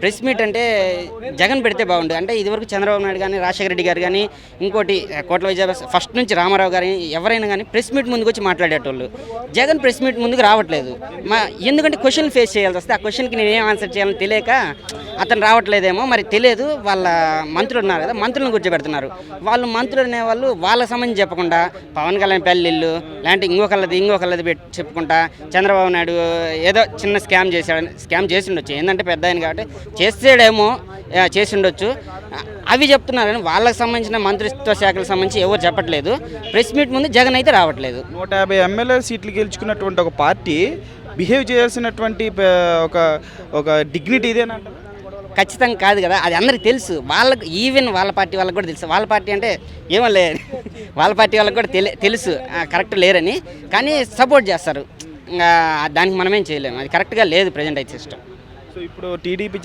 Press meet అంటే జగన్ పెడితే బాగుండు. అంటే ఇదివరకు చంద్రబాబు నాయుడు కానీ రాజశేఖర రెడ్డి గారు కానీ ఇంకోటి కోట్ల విజయ ఫస్ట్ నుంచి రామారావు గారు ఎవరైనా కానీ ప్రెస్ మీట్ ముందుకు వచ్చి మాట్లాడేటోళ్ళు. జగన్ ప్రెస్ మీట్ ముందుకు రావట్లేదు. ఎందుకంటే క్వశ్చన్ ఫేస్ చేయాల్సి వస్తే ఆ క్వశ్చన్కి నేను ఏం ఆన్సర్ చేయాలని తెలియక అతను రావట్లేదేమో మరి తెలియదు. వాళ్ళ మంత్రులు ఉన్నారు కదా, మంత్రులను కూర్చోబెడుతున్నారు. వాళ్ళు మంత్రులు అనేవాళ్ళు వాళ్ళకి సంబంధించి చెప్పకుండా పవన్ కళ్యాణ్ పెళ్ళిళ్ళు లాంటి ఇంకొకళ్ళది చెప్పుకుంటా చంద్రబాబు నాయుడు ఏదో చిన్న స్కామ్ చేసి ఉండొచ్చు. ఏంటంటే పెద్ద ఆయన కాబట్టి చేసేడేమో చేసి ఉండొచ్చు అవి చెప్తున్నారని వాళ్ళకి సంబంధించిన మంత్రిత్వ శాఖలకు సంబంధించి ఎవరు చెప్పట్లేదు. ప్రెస్ మీట్ ముందు జగన్ అయితే రావట్లేదు. 150 ఎమ్మెల్యే సీట్లు గెలుచుకున్నటువంటి ఒక పార్టీ బిహేవ్ చేయాల్సినటువంటి ఒక డిగ్నిటీ ఇదేనా? ఖచ్చితంగా కాదు కదా, అది అందరికి తెలుసు. వాళ్ళకి ఈవెన్ వాళ్ళ పార్టీ వాళ్ళకి కూడా తెలుసు. వాళ్ళ పార్టీ అంటే ఏమో లేదు, వాళ్ళ పార్టీ వాళ్ళకి కూడా తెలుసు కరెక్ట్ లేరని, కానీ సపోర్ట్ చేస్తారు. దానికి మనమేం చేయలేము. అది కరెక్ట్గా లేదు ప్రజెంట్ అయితే సిస్టమ్. సో ఇప్పుడు టీడీపీ